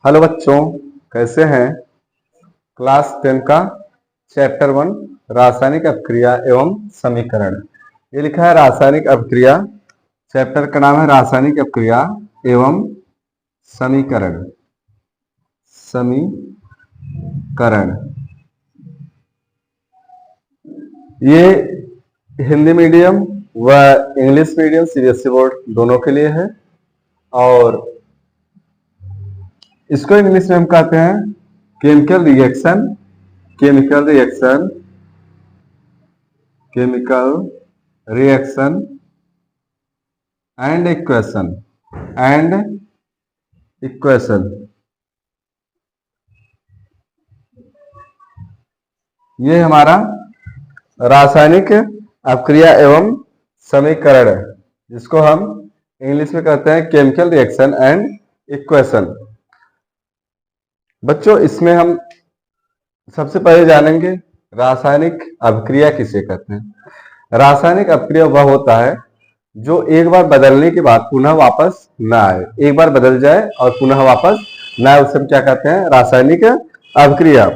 Hello बच्चों, कैसे हैं। क्लास 10 का चैप्टर 1 रासायनिक अपक्रिया एवं समीकरण। ये लिखा है रासायनिक अपक्रिया। चैप्टर का नाम है रासायनिक अपक्रिया एवं समीकरण। समीकरण ये हिंदी मीडियम व इंग्लिश मीडियम सीबीएसई बोर्ड दोनों के लिए है और इसको इंग्लिश में हम कहते हैं chemical reaction, chemical reaction, chemical reaction and equation. ये हमारा रासायनिक अपक्रिया एवं समीकरण है, जिसको हम इंग्लिश में कहते हैं केमिकल रिएक्शन एंड इक्वेशन। बच्चों, इसमें हम सबसे पहले जानेंगे रासायनिक अपक्रिया किसे कहते हैं। रासायनिक अपक्रिया वह होता है जो एक बार बदलने के बाद पुनः वापस ना आए, एक बार बदल जाए और पुनः वापस ना आए, उसे हम क्या कहते हैं, रासायनिक अपक्रिया।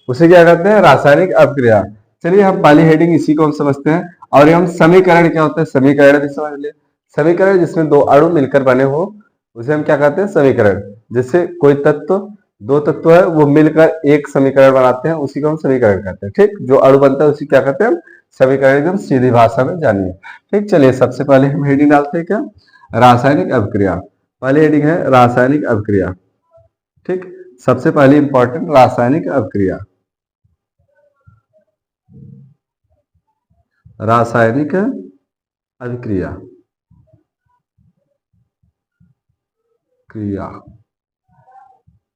उसे क्या कहते हैं, रासायनिक अपक्रिया। चलिए हम पहली हेडिंग इसी को हम समझते हैं। और हम समीकरण क्या होता है, समीकरण भी समझ ले। समीकरण जिसमें दो अणु मिलकर बने हो उसे हम क्या कहते हैं, समीकरण। जैसे कोई तत्व, दो तत्व है, वो मिलकर एक समीकरण बनाते हैं, उसी को हम समीकरण कहते हैं। ठीक, जो अणु बनता है उसी क्या कहते हैं, समीकरण। एकदम सीधी भाषा में जानिए। ठीक, चलिए सबसे पहले हम हेडिंग डालते हैं क्या, रासायनिक अपक्रिया। पहली हेडिंग है रासायनिक अपक्रिया। ठीक, सबसे पहले इंपॉर्टेंट रासायनिक अपक्रिया। रासायनिक अभिक्रिया, क्रिया,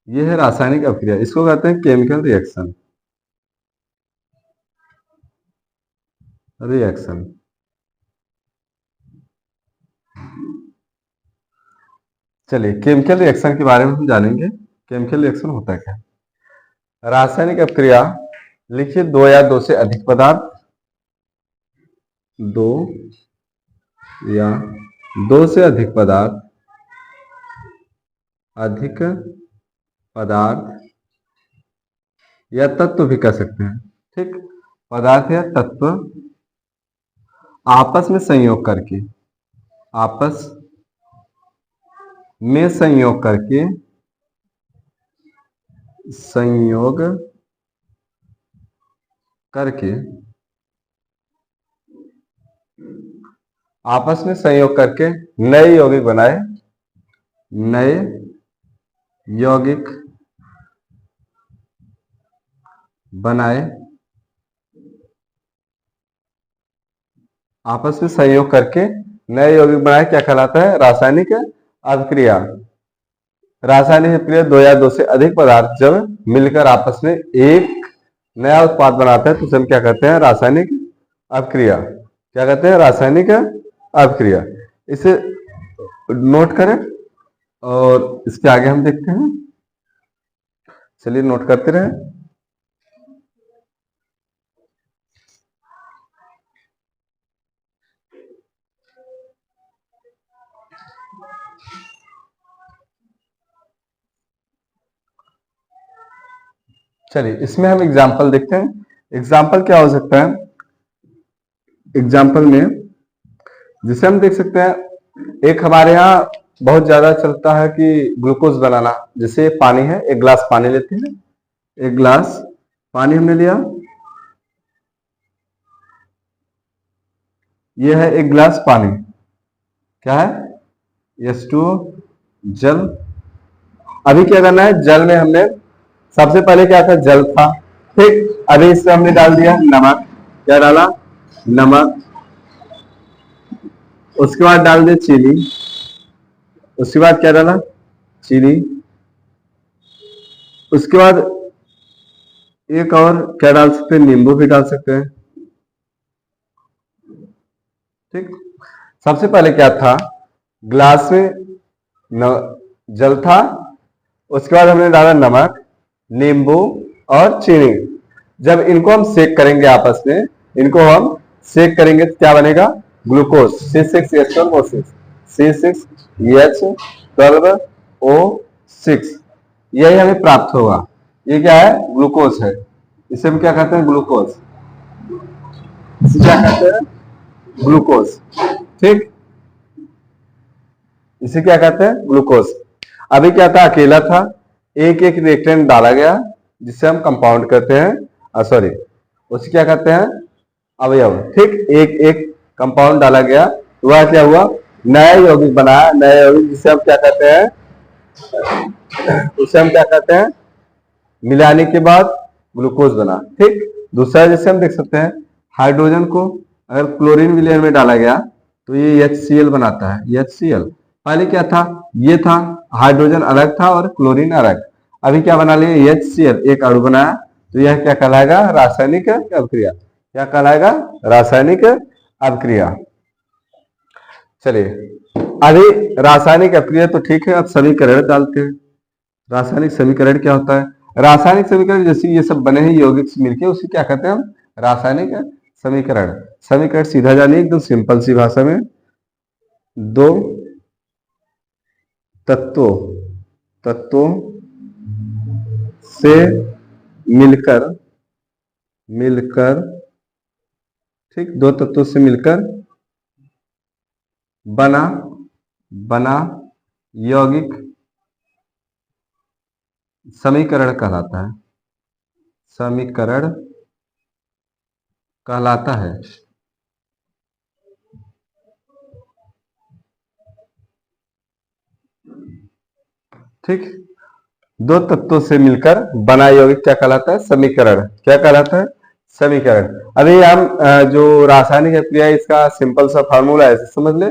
यह है रासायनिक अपक्रिया। इसको कहते हैं केमिकल रिएक्शन। रिएक्शन चलिए केमिकल रिएक्शन के बारे में हम जानेंगे। केमिकल रिएक्शन होता है क्या। रासायनिक अपक्रिया लिखिए, दो या दो से अधिक पदार्थ, दो या दो से अधिक पदार्थ, अधिक पदार्थ या तत्व भी कह सकते हैं। ठीक, पदार्थ या तत्व आपस में संयोग करके, आपस में संयोग करके, संयोग करके, आपस में संयोग करके नए यौगिक बनाए, नए यौगिक बनाए, आपस में संयोग करके नए यौगिक बनाए, क्या कहलाता है, रासायनिक अपक्रिया। रासायनिक अपक्रिया दो या दो से अधिक पदार्थ जब मिलकर आपस में एक नया उत्पाद बनाते हैं तो उसे हम क्या कहते हैं, रासायनिक अपक्रिया। क्या कहते हैं, रासायनिक अपक्रिया। इसे नोट करें और इसके आगे हम देखते हैं। चलिए नोट करते रहें। चलिए इसमें हम एग्जाम्पल देखते हैं। एग्जाम्पल क्या हो सकता है, एग्जाम्पल में जिसे हम देख सकते हैं, एक हमारे यहाँ बहुत ज्यादा चलता है कि ग्लूकोज बनाना। जैसे पानी है, एक गिलास पानी लेते हैं, एक गिलास पानी हमने लिया, यह है एक गिलास पानी। क्या है, H2O, जल। अभी क्या करना है, जल में हमने सबसे पहले क्या था, जल था। ठीक, अभी इसमें हमने डाल दिया नमक। क्या डाला, नमक। उसके बाद डाल दिया चीनी। उसके बाद क्या डाला, चीनी। उसके बाद एक और क्या डाल सकते हैं, नींबू भी डाल सकते हैं। ठीक, सबसे पहले क्या था, ग्लास में जल था, उसके बाद हमने डाला नमक, नींबू और चीनी। जब इनको हम सेक करेंगे आपस में, इनको हम सेक करेंगे तो क्या बनेगा, ग्लूकोज, C6H12O6, C6H12O6। यही हमें प्राप्त होगा। ये क्या है? ग्लूकोज है। इसे हम क्या कहते हैं? ग्लूकोज। इसे क्या कहते हैं? ग्लूकोज। ठीक, इसे क्या कहते हैं? ग्लूकोज। अभी क्या था? अकेला था। एक एक रिएक्टेंट डाला गया जिसे हम कंपाउंड कहते हैं, सॉरी, उसे क्या कहते हैं? अवयव। ठीक, एक एक कंपाउंड डाला गया तो वह क्या हुआ? नया यौगिक बनाया, नया यौगिक जिसे हम क्या कहते हैं? उसे हम क्या कहते हैं? मिलाने के बाद ग्लूकोज बना। ठीक, दूसरा जैसे हम देख सकते हैं, हाइड्रोजन को अगर क्लोरीन विलयन में डाला गया तो ये HCl बनाता है। HCl पहले क्या था? ये था, हाइड्रोजन अलग था और क्लोरीन अलग। अभी क्या बना लिया? HCl, एक अणु बनाया। तो यह क्या कहलाएगा? रासायनिक अभिक्रिया। क्या कहलाएगा? रासायनिक अभिक्रिया। चलिए, अभी रासायनिक अभिक्रिया तो ठीक है, अब समीकरण डालते हैं। रासायनिक समीकरण क्या होता है? रासायनिक समीकरण जैसे ये सब बने हैं यौगिक से मिलके, उसे क्या कहते हैं हम? रासायनिक समीकरण। समीकरण सीधा जानिए, एकदम सिंपल सी भाषा में। दो तत्वों तत्वों से मिलकर मिलकर ठीक, दो तत्वों से मिलकर बना बना यौगिक समीकरण कहलाता है। समीकरण कहलाता है। ठीक, दो तत्वों से मिलकर बना यौगिक क्या कहलाता है? समीकरण। क्या कहलाता है? समीकरण। अभी हम जो रासायनिक अभिक्रिया है इसका सिंपल सा फार्मूला है, समझ ले,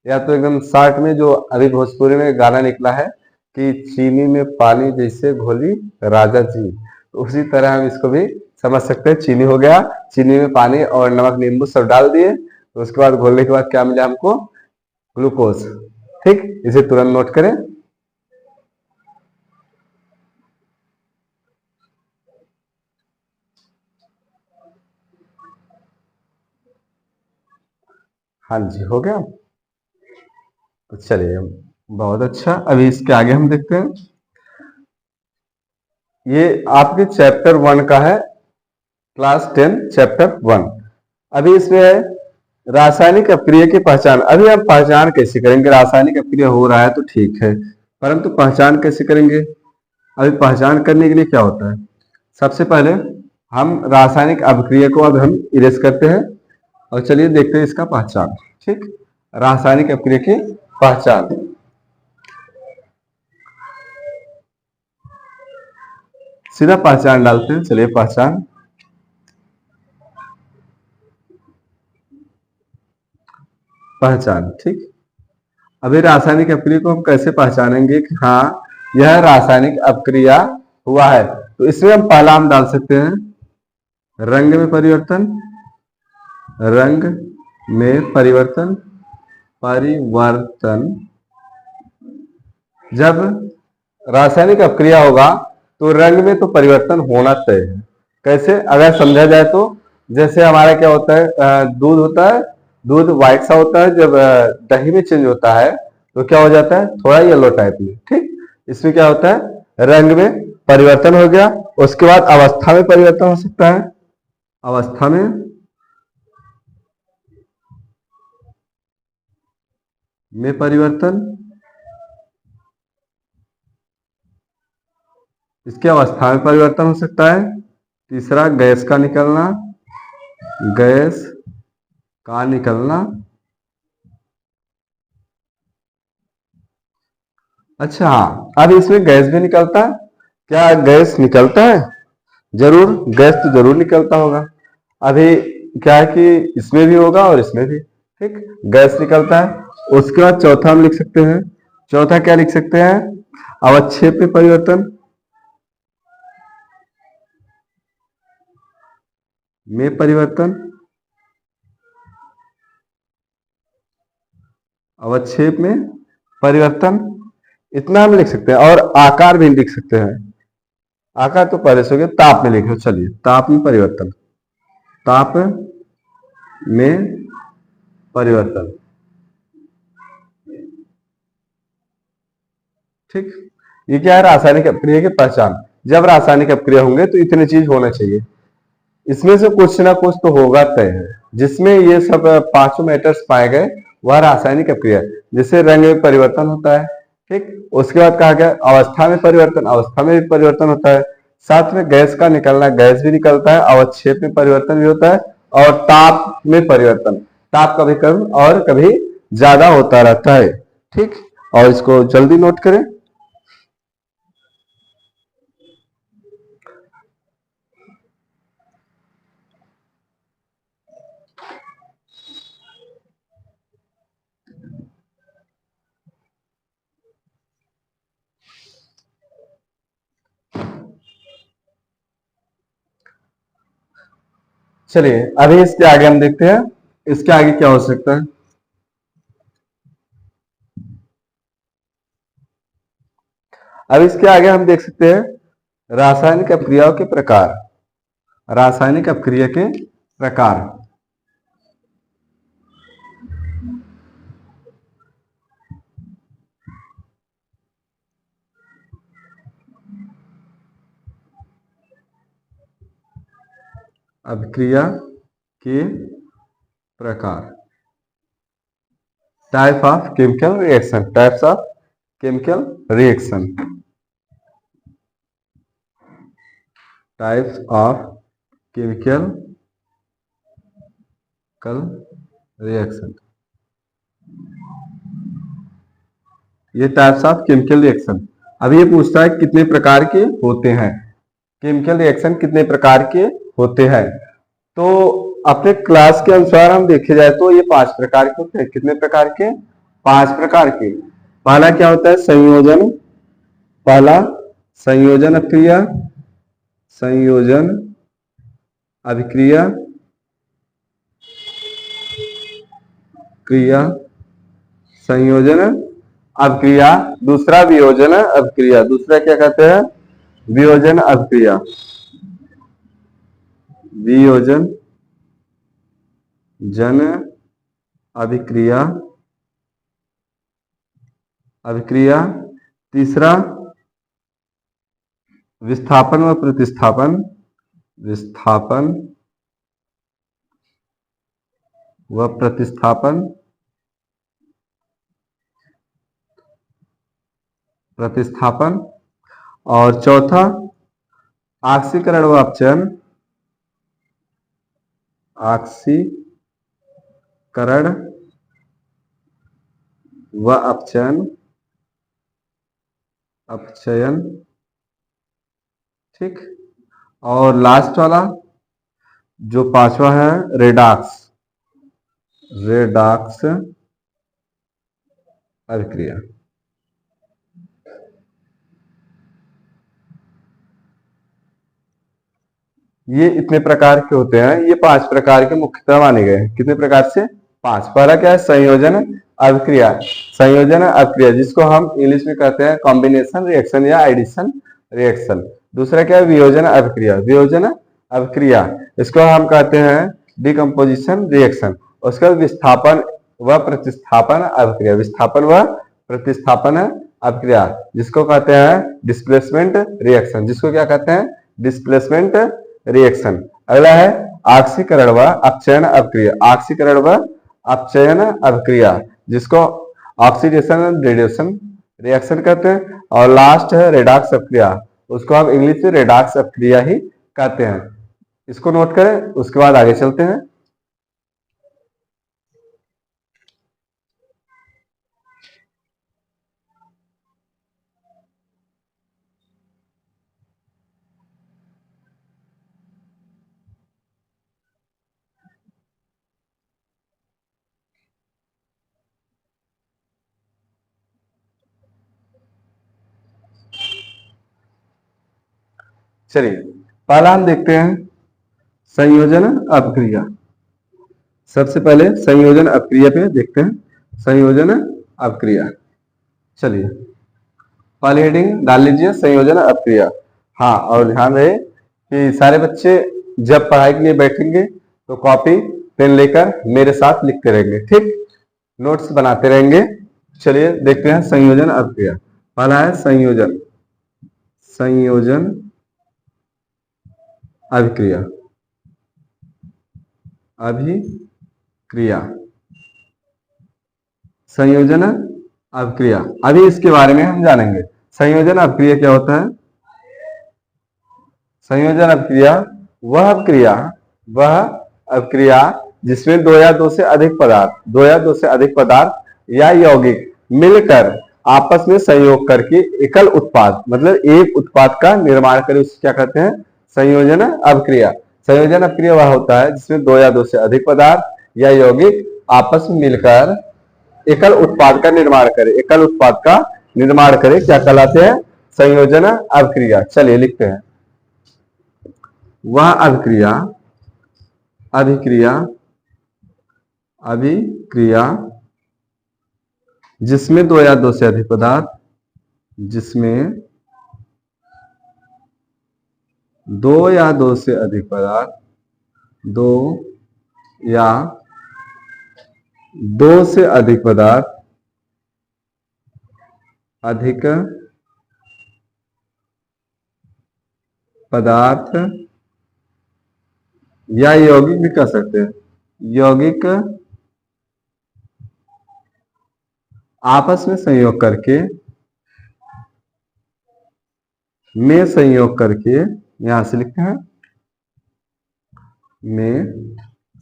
या तो एकदम शॉर्ट में जो अभी भोजपुरी में गाना निकला है कि चीनी में पानी जैसे घोली राजा जी, तो उसी तरह हम इसको भी समझ सकते हैं। चीनी हो गया, चीनी में पानी और नमक नींबू सब डाल दिए, तो उसके बाद घोलने के बाद क्या मिला हमको? ग्लूकोज। ठीक, इसे तुरंत नोट करें। हाँ जी, हो गया। तो चलिए, बहुत अच्छा। अभी इसके आगे हम देखते हैं। ये आपके चैप्टर 1 का है, क्लास 10 चैप्टर 1। अभी इसमें है रासायनिक अपक्रिया की पहचान। अभी हम पहचान कैसे करेंगे? रासायनिक अपक्रिया हो रहा है तो ठीक है, परंतु पहचान कैसे करेंगे? अभी पहचान करने के लिए क्या होता है? सबसे पहले हम रासायनिक अभिक्रिया को अब हम इरेज करते हैं और चलिए देखते हैं इसका पहचान। ठीक, रासायनिक अभिक्रिया की पहचान। सीधा पहचान डालते हैं। चलिए, पहचान। पहचान। ठीक, अभी रासायनिक अपक्रिया को हम कैसे पहचानेंगे कि हाँ यह रासायनिक अपक्रिया हुआ है? तो इसमें हम पहला हम डाल सकते हैं रंग में परिवर्तन। रंग में परिवर्तन। परिवर्तन। जब रासायनिक अपक्रिया होगा तो रंग में तो परिवर्तन होना तय है। कैसे अगर समझा जाए तो, जैसे हमारा क्या होता है, दूध होता है, दूध व्हाइट सा होता है, जब दही में चेंज होता है तो क्या हो जाता है? थोड़ा येलो टाइप में। ठीक, इसमें क्या होता है? रंग में परिवर्तन हो गया। उसके बाद अवस्था में परिवर्तन हो सकता है। अवस्था में परिवर्तन। इसके अवस्था में परिवर्तन हो सकता है। तीसरा, गैस का निकलना। गैस का निकलना। अच्छा हाँ, अब इसमें गैस भी निकलता है। क्या गैस निकलता है? जरूर, गैस तो जरूर निकलता होगा। अभी क्या है कि इसमें भी होगा और इसमें भी। ठीक, गैस निकलता है। उसके बाद चौथा हम लिख सकते हैं। चौथा क्या लिख सकते हैं? अवक्षेप में परिवर्तन। में परिवर्तन। अवक्षेप में परिवर्तन, इतना हम लिख सकते हैं। और आकार भी लिख सकते हैं। आकार तो पहले से हो गया, ताप में लिखो। चलिए, ताप में परिवर्तन। ताप में परिवर्तन। ठीक, ये क्या है, रासायनिक अपक्रिया की पहचान। जब रासायनिक अपक्रिया होंगे तो इतने चीज होना चाहिए, इसमें से कुछ ना कुछ तो होगा तय है। जिसमें ये सब पांचों मैटर्स पाए गए वह रासायनिक अपक्रिया। जैसे रंग में परिवर्तन होता है, ठीक। उसके बाद कहा गया अवस्था में परिवर्तन, अवस्था में भी परिवर्तन होता है। साथ में गैस का निकलना, गैस भी निकलता है। अवक्षेप में परिवर्तन भी होता है। और ताप में परिवर्तन, ताप कभी कम और कभी ज्यादा होता रहता है, ठीक। और इसको जल्दी नोट करें। चलिए अभी इसके आगे हम देखते हैं इसके आगे क्या हो सकता है। अब इसके आगे हम देख सकते हैं रासायनिक अपक्रियाओं के प्रकार। रासायनिक अपक्रिया के प्रकार। अपक्रिया के प्रकार, type of chemical reaction, types of chemical reaction, types of chemical reaction. ये टाइप्स ऑफ केमिकल रिएक्शन। अब ये पूछता है कितने प्रकार के होते हैं, केमिकल रिएक्शन कितने प्रकार के होते हैं। तो अपने क्लास के अनुसार हम देखे जाए तो ये 5 प्रकार के होते हैं। कितने प्रकार के? 5 प्रकार के। पहला क्या होता है? संयोजन। पहला संयोजन अभिक्रिया, संयोजन अभिक्रिया, क्रिया, संयोजन अभिक्रिया। दूसरा वियोजन अभिक्रिया। दूसरा क्या कहते हैं? वियोजन अभिक्रिया, वियोजन जन अभिक्रिया, अभिक्रिया। तीसरा विस्थापन व प्रतिस्थापन, विस्थापन व प्रतिस्थापन, प्रतिस्थापन। और चौथा ऑक्सीकरण व अपचयन, ऑक्सीकरण व अपचयन, अपचयन, ठीक। और लास्ट वाला जो 5वां है रेडॉक्स, रेडॉक्स अभिक्रिया। ये इतने प्रकार के होते हैं। ये 5 प्रकार के मुख्यतः माने गए हैं। कितने प्रकार से? 5। पहला क्या है? संयोजन अभिक्रिया, संयोजन अभिक्रिया जिसको हम इंग्लिश में कहते हैं कॉम्बिनेशन रिएक्शन या एडिशन रिएक्शन। दूसरा क्या है? वियोजन अभिक्रिया, वियोजन अभिक्रिया इसको हम कहते हैं डिकम्पोजिशन रिएक्शन। उसका विस्थापन व प्रतिस्थापन अभिक्रिया, विस्थापन व प्रतिस्थापन अभिक्रिया जिसको कहते हैं डिस्प्लेसमेंट रिएक्शन, जिसको क्या कहते हैं? Displacement reaction. अगला है ऑक्सीकरण व अपचयन अभिक्रिया, ऑक्सीकरण व अपचयन अभिक्रिया जिसको ऑक्सीडेशन एंड रेडिएशन रिएक्शन कहते हैं। और लास्ट है रेडॉक्स अभिक्रिया, उसको हम इंग्लिश में रेडॉक्स अभिक्रिया ही कहते हैं। इसको नोट करें, उसके बाद आगे चलते हैं। चलिए पहला हम देखते हैं संयोजन अभिक्रिया। सबसे पहले संयोजन अभिक्रिया पे देखते हैं, संयोजन अभिक्रिया। चलिए पहले हेडिंग डाल लीजिए संयोजन अभिक्रिया। हाँ, और ध्यान रहे कि सारे बच्चे जब पढ़ाई के लिए बैठेंगे तो कॉपी पेन लेकर मेरे साथ लिखते रहेंगे, ठीक। नोट्स बनाते रहेंगे। चलिए देखते हैं संयोजन अभिक्रिया। पहला है संयोजन। संयोजन अभिक्रिया, अभिक्रिया, संयोजन अभिक्रिया। अभी इसके बारे में हम जानेंगे। संयोजन अभिक्रिया क्या होता है? संयोजन अभिक्रिया वह अभिक्रिया जिसमें दो या दो से अधिक पदार्थ या यौगिक मिलकर आपस में संयोग करके एकल उत्पाद, मतलब एक उत्पाद का निर्माण करे, उसे क्या कहते हैं? संयोजन अभिक्रिया। संयोजन अभिक्रिया वह होता है जिसमें दो या दो से अधिक पदार्थ या यौगिक आपस में मिलकर एकल उत्पाद का निर्माण करे, क्या कहलाते हैं? संयोजन अभिक्रिया। चलिए लिखते हैं। वह अभिक्रिया जिसमें दो या दो से अधिक पदार्थ या यौगिक भी कह सकते हैं, यौगिक आपस में संयोग करके यहां से लिखते हैं, में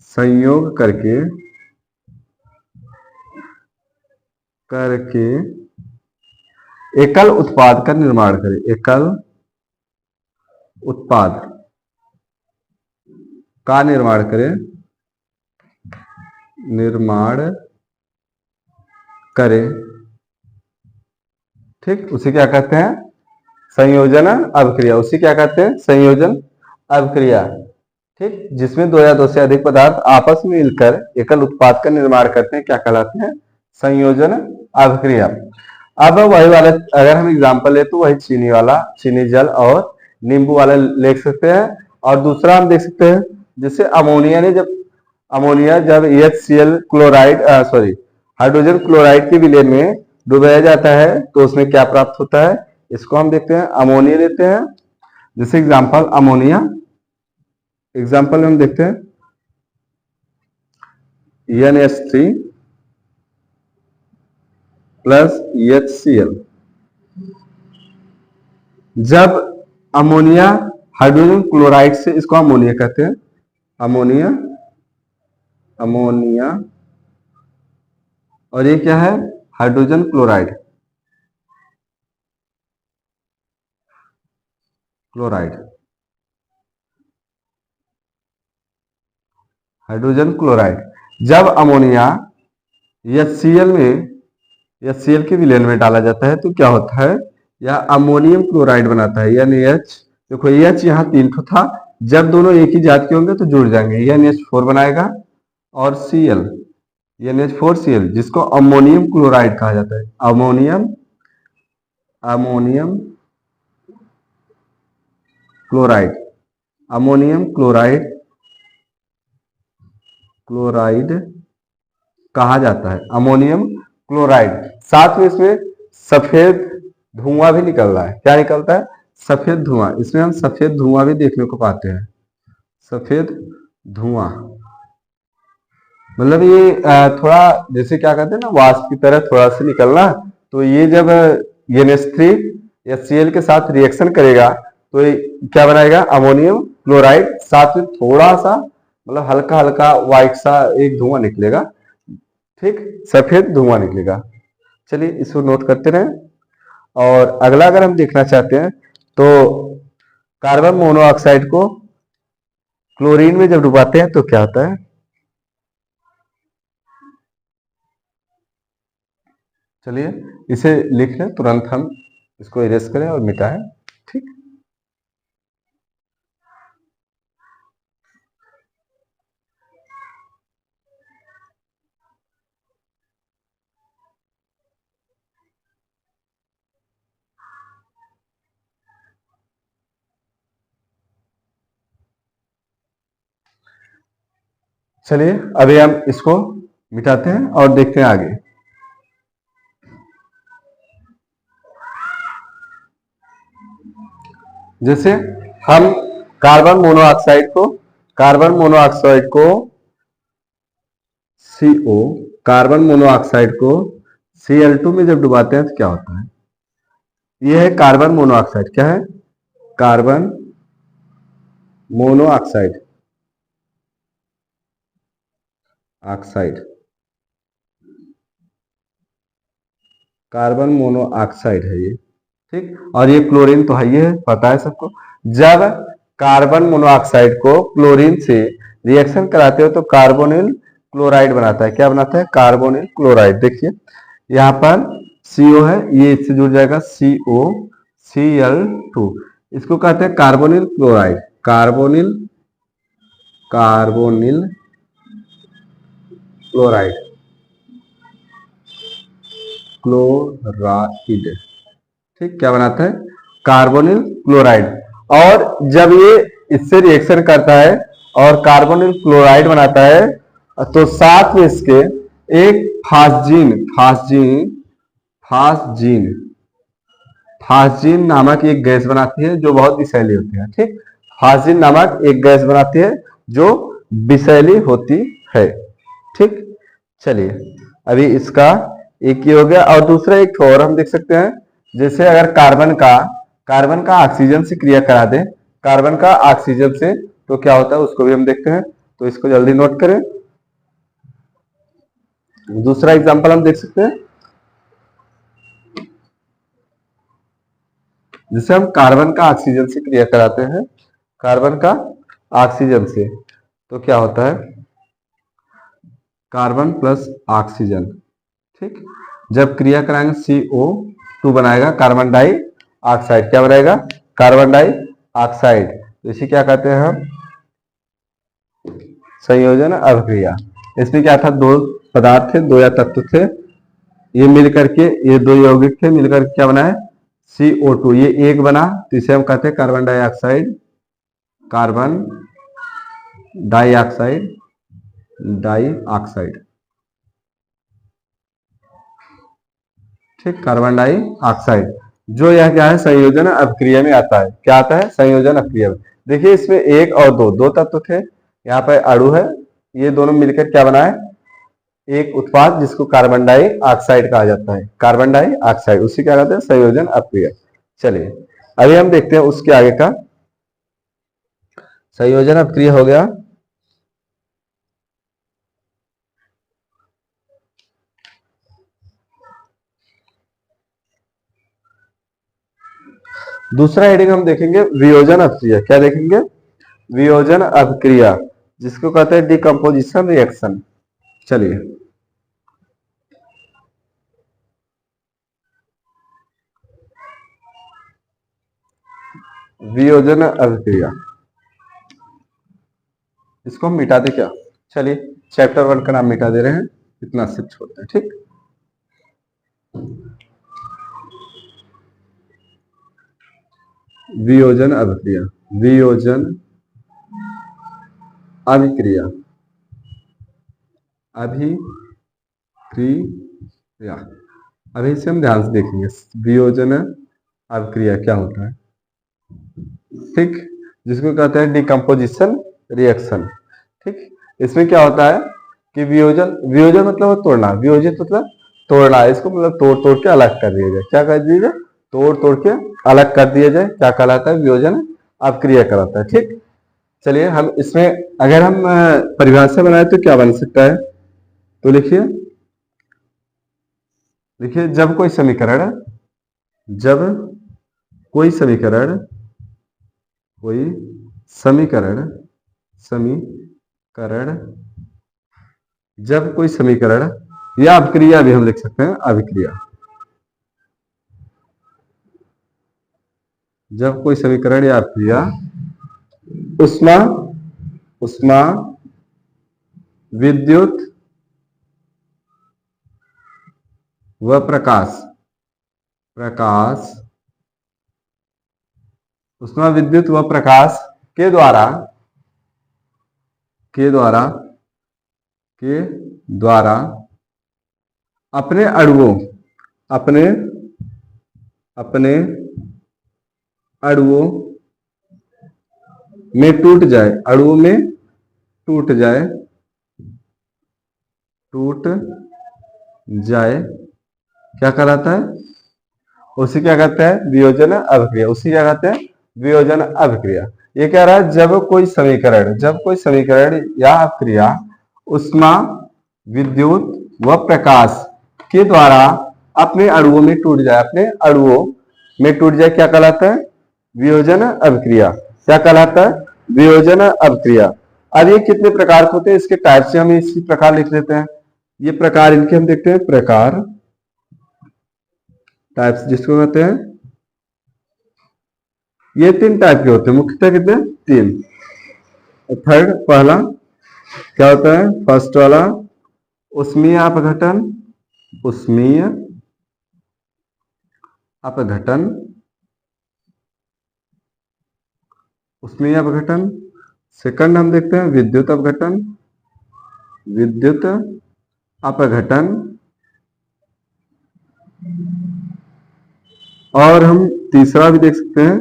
संयोग करके एकल उत्पाद का निर्माण करे, एकल उत्पाद का निर्माण करे, ठीक, उसे क्या कहते हैं? संयोजन अभिक्रिया। उसे क्या कहते हैं? संयोजन अभिक्रिया। ठीक, जिसमें दो या दो से अधिक पदार्थ आपस में मिलकर एकल उत्पाद का निर्माण करते हैं, क्या कहलाते हैं? संयोजन अभिक्रिया। अब वही वाला अगर हम एग्जांपल ले तो वही चीनी जल और नींबू वाला लिख सकते हैं। और दूसरा हम देख सकते हैं, जैसे अमोनिया जब HCl क्लोराइड हाइड्रोजन क्लोराइड के विलयन में डुबाया जाता है तो उसमें क्या प्राप्त होता है? इसको हम देखते हैं, अमोनिया लेते हैं। जैसे एग्जांपल अमोनिया, एग्जांपल में हम देखते हैं NH3 प्लस HCl। जब अमोनिया हाइड्रोजन क्लोराइड से, इसको अमोनिया कहते हैं, अमोनिया और ये क्या है? Hydrogen chloride, hydrogen chloride. जब अमोनिया HCl के विलयन में डाला जाता है तो क्या होता है? यह अमोनियम क्लोराइड बनाता है, यानी देखो H यहाँ 3 ठो था, जब दोनों एक ही जात के होंगे तो जुड़ जाएंगे, NH4 बनाएगा और Cl, NH4Cl, जिसको अमोनियम क्लोराइड कहा जाता है। अमोनियम क्लोराइड कहा जाता है, अमोनियम क्लोराइड। साथ में इसमें सफेद धुआं भी निकल रहा है। क्या निकलता है? सफेद धुआं। इसमें हम सफेद धुआं भी देखने को पाते हैं, सफेद धुआं, मतलब ये थोड़ा जैसे क्या कहते हैं ना, वाष्प की तरह थोड़ा सा निकलना। तो ये जब NH3 HCl के साथ रिएक्शन करेगा तो क्या बनाएगा? Ammonium chloride. साथ में थोड़ा सा मतलब हल्का हल्का व्हाइट सा एक धुआं निकलेगा, ठीक, सफेद धुआं निकलेगा। चलिए इसको नोट करते रहें। और अगला अगर हम देखना चाहते हैं तो कार्बन मोनोऑक्साइड को क्लोरीन में जब डुबाते हैं तो क्या होता है? चलिए इसे लिख लें, तुरंत हम इसको इरेज करें और मिटाएं। ठीक, चलिए अभी हम इसको मिटाते हैं और देखते हैं आगे। जैसे हम कार्बन मोनोऑक्साइड को CO, कार्बन मोनोऑक्साइड को Cl2 में जब डुबाते हैं तो क्या होता है? यह है कार्बन मोनोऑक्साइड। क्या है? कार्बन मोनोऑक्साइड, कार्बन मोनोऑक्साइड है ये, ठीक। और ये क्लोरीन तो है, ये पता है सबको। जब कार्बन मोनोऑक्साइड को क्लोरीन से रिएक्शन कराते हो तो कार्बोनिल क्लोराइड बनाता है। क्या बनाता है? Carbonyl chloride. देखिए यहाँ पर CO है, ये इससे जुड़ जाएगा CO, Cl2, इसको कहते हैं कार्बोनिल क्लोराइड। कार्बोनिल क्लोराइड, ठीक। क्या बनाता है? Carbonyl chloride. और जब ये इससे रिएक्शन करता है और कार्बोनिल क्लोराइड बनाता है तो साथ में इसके एक फास्जीन नामक एक गैस बनाती है जो बहुत विषैली होती है, ठीक। फास्जीन नामक एक गैस बनाती है जो विषैली होती है, ठीक। चलिए अभी इसका एक ये हो गया। और दूसरा एक और हम देख सकते हैं, जैसे अगर कार्बन का ऑक्सीजन से क्रिया करा दें, कार्बन का ऑक्सीजन से, तो क्या होता है उसको भी हम देखते हैं। तो इसको जल्दी नोट करें। दूसरा एग्जांपल हम देख सकते हैं, जिसे हम कार्बन का ऑक्सीजन से क्रिया कराते हैं, कार्बन का ऑक्सीजन से, तो क्या होता है? कार्बन प्लस ऑक्सीजन, ठीक। जब क्रिया कराएंगे CO2 बनाएगा कार्बन डाई ऑक्साइड। क्या बनाएगा? Carbon dioxide. तो इसे क्या कहते हैं हम? संयोजन अभिक्रिया। इसमें क्या था? दो पदार्थ थे, दो या तत्व थे, ये मिलकर के, ये दो यौगिक थे मिलकर क्या बनाए? CO2। ये एक बना तो इसे हम कहते हैं कार्बन डाइऑक्साइड, ठीक, कार्बन डाइऑक्साइड। जो यह क्या है? संयोजन अभिक्रिया में आता है। क्या आता है? संयोजन अभिक्रिया में। देखिए इसमें एक और दो तत्व थे, यहाँ पर अणु है, ये दोनों मिलकर क्या बनाए? एक उत्पाद जिसको कार्बन डाइऑक्साइड कहा जाता है। कार्बन डाइऑक्साइड, उसी क्या कहते हैं? संयोजन अभिक्रिया। चलिए अभी हम देखते हैं उसके आगे का। संयोजन अभिक्रिया हो गया। दूसरा हेडिंग हम देखेंगे वियोजन अभिक्रिया। क्या देखेंगे? वियोजन अभिक्रिया, जिसको कहते हैं डिकम्पोजिशन रिएक्शन। चलिए वियोजन अभिक्रिया, इसको हम मिटा दे क्या? चलिए चैप्टर 1 का नाम मिटा दे रहे हैं, इतना सिर्फ छोड़ते हैं, ठीक। वियोजन अभिक्रिया, वियोजन अभिक्रिया, अभिक्रिया। अभी इसे हम ध्यान से देखेंगे। वियोजन अभिक्रिया क्या होता है, ठीक, जिसको कहते हैं डिकम्पोजिशन रिएक्शन, ठीक। इसमें क्या होता है कि वियोजन मतलब तोड़ना, वियोजित मतलब तोड़ना, इसको मतलब तोड़ के अलग कर दिया जाए। क्या कर दिया जाए? तोड़ के अलग कर दिया जाए। क्या कहलाता है? वियोजन अभिक्रिया कहलाता है, ठीक। चलिए हम इसमें अगर हम परिभाषा बनाए तो क्या बन सकता है? तो लिखिए जब कोई समीकरण जब कोई समीकरण या अभिक्रिया भी हम लिख सकते हैं, अभिक्रिया, जब कोई समीकरण या अभिक्रिया उष्मा विद्युत व प्रकाश उष्मा विद्युत व प्रकाश के द्वारा अपने अणुओं में टूट जाए, अणुओं में टूट जाए, टूट जाए, क्या कहलाता है? उसी क्या कहते हैं? वियोजन अभिक्रिया। उसी क्या कहते हैं? वियोजन अभिक्रिया। ये कह रहा है जब कोई समीकरण या अभिक्रिया उष्मा, विद्युत व प्रकाश के द्वारा अपने अणुओं में टूट जाए, अपने अणुओं में टूट जाए, क्या कहलाता है? वियोजन अभिक्रिया। क्या कहलाता है? वियोजन अभिक्रिया। अब ये कितने प्रकार के होते हैं, इसके टाइप से हम इसी प्रकार लिख लेते हैं। ये प्रकार इनके हम देखते हैं, प्रकार टाइप्स जिसको कहते हैं। ये 3 टाइप के होते हैं मुख्यतः, कितने? 3। थर्ड, पहला क्या होता है? फर्स्ट वाला उष्मीय अपघटन, उष्मीय अपघटन, उष्मीय अपघटन। सेकंड हम देखते हैं विद्युत अपघटन, विद्युत अपघटन। और हम तीसरा भी देख सकते हैं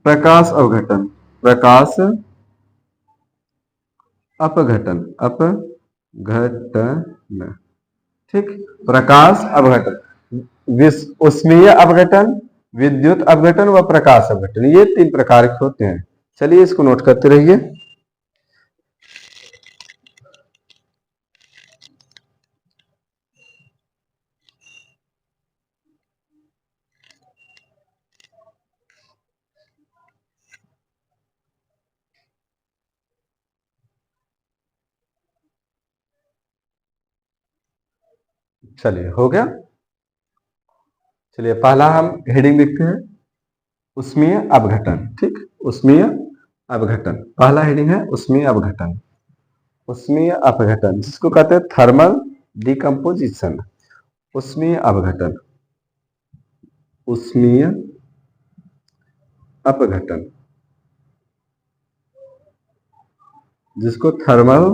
प्रकाश अपघटन, प्रकाश अपघटन, अपघटन। ठीक, प्रकाश अपघटन, उष्मीय अपघटन, विद्युत अपघटन व प्रकाश अपघटन, ये 3 प्रकार के होते हैं। चलिए इसको नोट करते रहिए। चलिए, हो गया। चलिए पहला हम हेडिंग लिखते हैं उष्मीय अपघटन। ठीक, उष्मीय अपघटन, पहला हेडिंग है उष्मीय अपघटन। उष्मीय अपघटन जिसको कहते हैं थर्मल डिकम्पोजिशन। उष्मीय अपघटन, उष्मीय अपघटन जिसको थर्मल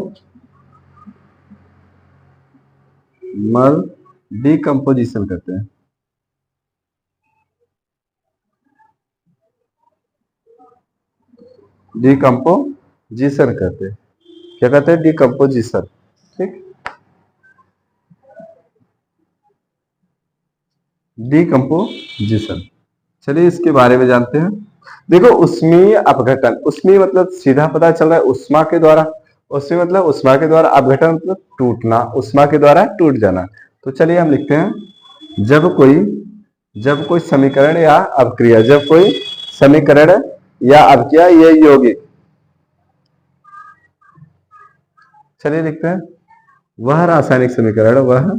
डिकम्पोजिशन कहते हैं। डिकम्पोजिशन कहते हैं, क्या कहते हैं? डिकम्पोजिशन। ठीक, डिकम्पोजिशन। चलिए इसके बारे में जानते हैं। देखो उष्मीय अपघटन, उष्मीय मतलब सीधा पता चल रहा है उष्मा के द्वारा, उष्मीय मतलब उष्मा के द्वारा, अपघटन मतलब टूटना, उष्मा के द्वारा टूट जाना। तो चलिए हम लिखते हैं जब कोई समीकरण या अभिक्रिया, जब कोई समीकरण या अभिक्रिया ये यौगिक, चलिए लिखते हैं वह रासायनिक समीकरण, वह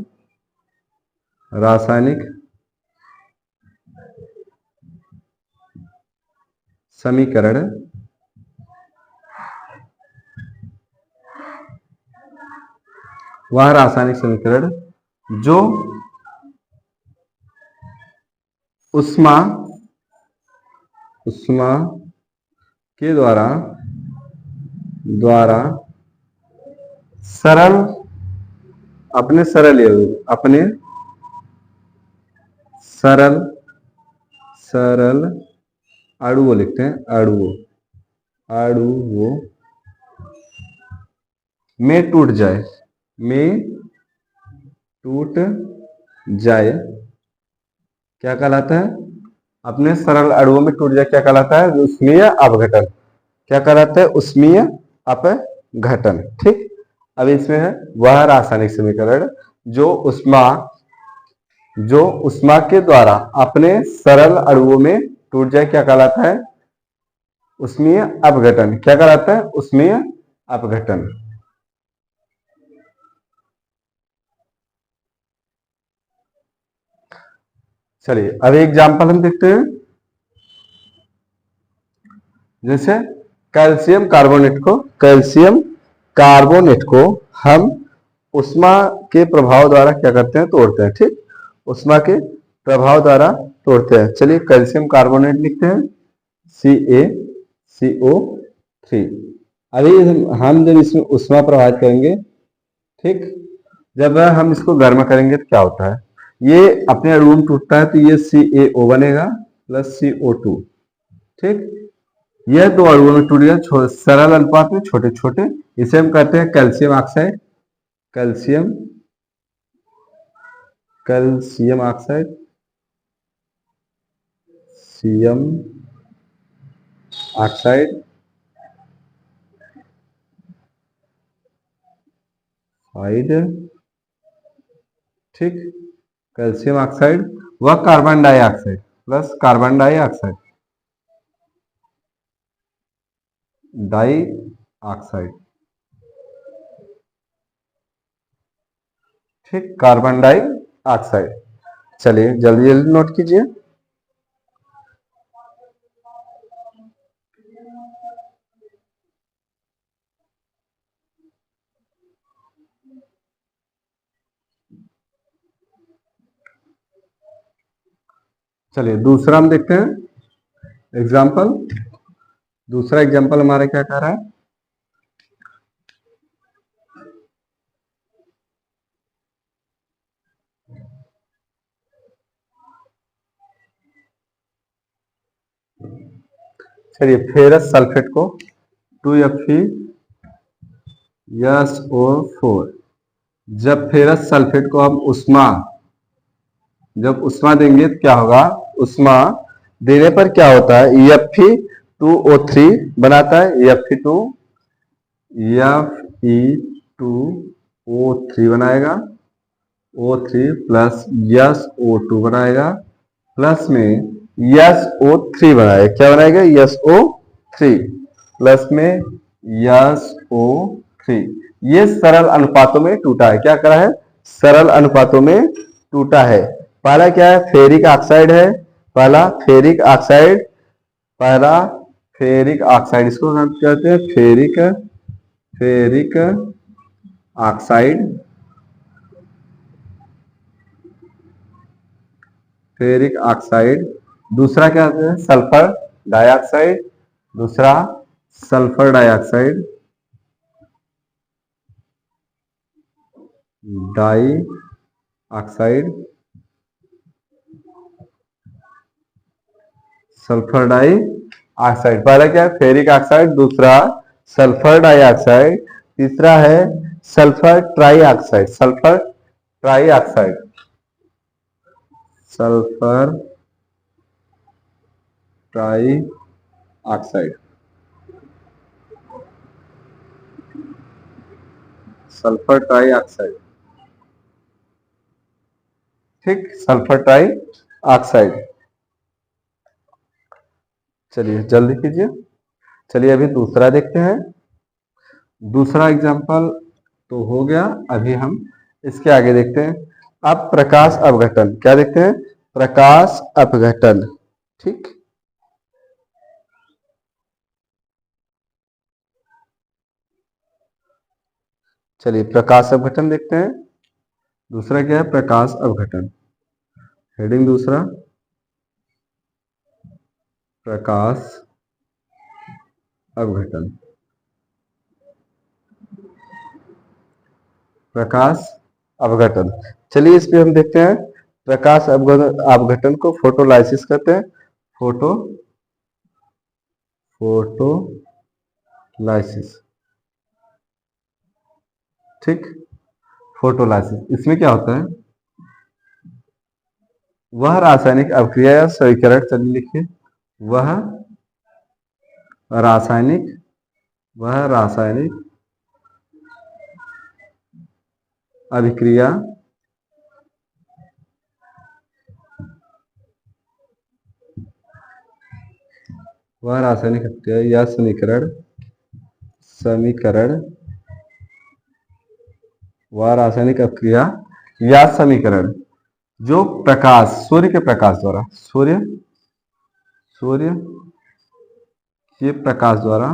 रासायनिक समीकरण वह रासायनिक समीकरण जो उष्मा के द्वारा सरल, अपने सरल अणुओं लिखते हैं, अणुओं में टूट जाए, क्या कहलाता है? अपने सरल अणुओं में टूट जाए, क्या कहलाता है? उष्मीय अपघटन। क्या कहलाता है? उष्मीय अपघटन। ठीक, अब इसमें है वह रासायनिक समीकरण जो उष्मा के द्वारा अपने सरल अणुओं में टूट जाए, क्या कहलाता है? उष्मीय अपघटन। क्या कहलाता है? उष्मीय अपघटन। चलिए अब एग्जाम्पल हम देखते हैं। जैसे कैल्शियम कार्बोनेट को हम उष्मा के प्रभाव द्वारा क्या करते हैं? तोड़ते हैं। ठीक, उष्मा के प्रभाव द्वारा तोड़ते हैं। चलिए कैल्शियम कार्बोनेट लिखते हैं CaCO3। अभी हम जब इसमें उष्मा प्रवाहित करेंगे, ठीक, जब हम इसको गर्म करेंगे तो क्या होता है? ये अपने अणु में टूटता है तो ये CaO बनेगा प्लस CO2। ठीक, यह दो अणुओं में टूट गया सरल अनुपात में छोटे छोटे, इसे हम कहते हैं calcium oxide. Calcium calcium oxide, CM oxide, ठीक, कैल्शियम ऑक्साइड व carbon dioxide plus carbon dioxide, dioxide, ठीक, कार्बन डाइऑक्साइड। चलिए जल्दी जल्दी नोट कीजिए। चलिए दूसरा हम देखते हैं एग्जाम्पल। दूसरा एग्जाम्पल हमारा क्या कह रहा है, चलिए फेरस सल्फेट को 2Fe+SO4, जब फेरस सल्फेट को हम जब उष्मा देंगे तो क्या होगा, उष्मा देने पर क्या होता है, Fe2O3 बनाता है, Fe2O3 बनाएगा, O3 प्लस SO2 बनाएगा, प्लस में SO3 बनाएगा, क्या बनाएगा, SO3 प्लस में SO3। ये सरल अनुपातों में टूटा है, क्या करा है, सरल अनुपातों में टूटा है। पहला क्या है, फेरिक ऑक्साइड है, पहला फेरिक ऑक्साइड, पहला फेरिक ऑक्साइड, इसको हम कहते हैं फेरिक ऑक्साइड, फेरिक ऑक्साइड। दूसरा क्या है, सल्फर डाइऑक्साइड, दूसरा sulphur dioxide, dioxide, sulphur dioxide. पहला क्या है, फेरिक ऑक्साइड, दूसरा सल्फर डाइऑक्साइड, तीसरा है sulphur trioxide, sulphur trioxide, sulphur trioxide, sulphur trioxide, ठीक, सल्फर ट्राइऑक्साइड। चलिए जल्दी कीजिए। चलिए अभी दूसरा देखते हैं। दूसरा एग्जांपल तो हो गया, अभी हम इसके आगे देखते हैं। अब प्रकाश अपघटन, क्या देखते हैं, प्रकाश अपघटन, ठीक। चलिए प्रकाश अपघटन देखते हैं। दूसरा क्या है, प्रकाश अपघटन, हेडिंग दूसरा प्रकाश अपघटन, प्रकाश अपघटन। चलिए इस पे हम देखते हैं प्रकाश अपघटन को फोटोलाइसिस कहते हैं, फोटोलाइसिस, ठीक, फोटोलाइसिस। इसमें क्या होता है, वह रासायनिक अभिक्रिया या समीकरण, चलिए लिखिए, वह रासायनिक अभिक्रिया या समीकरण वह रासायनिक अभिक्रिया या समीकरण जो प्रकाश, सूर्य के प्रकाश द्वारा, सूर्य के प्रकाश द्वारा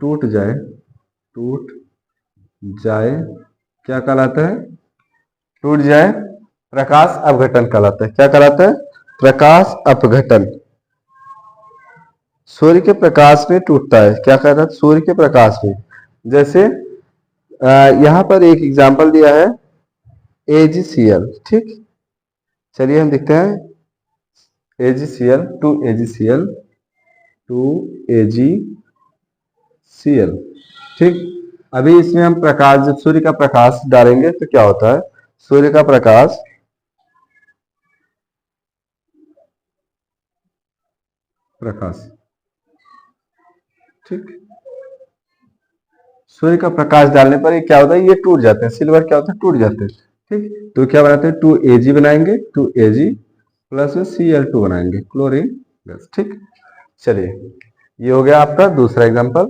टूट जाए, क्या कहलाता है, टूट जाए, प्रकाश अपघटन कहलाता है। क्या कहलाता है, प्रकाश अपघटन। सूर्य के प्रकाश में टूटता है, क्या कहता है, सूर्य के प्रकाश में। जैसे यहाँ पर एक एग्जाम्पल दिया है, AgCl। ठीक, चलिए हम देखते हैं AgCl, 2AgCl, 2AgCl। ठीक, अभी इसमें हम प्रकाश, जब सूर्य का प्रकाश डालेंगे तो क्या होता है, सूर्य का प्रकाश ठीक, सूर्य का प्रकाश डालने पर ये क्या होता है, ये टूट जाते हैं, सिल्वर क्या होता है, टूट जाते हैं। ठीक, तो क्या बनाते हैं, 2Ag बनाएंगे, 2Ag प्लस में Cl2 बनाएंगे, क्लोरीन गैस। ठीक, चलिए ये हो गया आपका दूसरा एग्जांपल।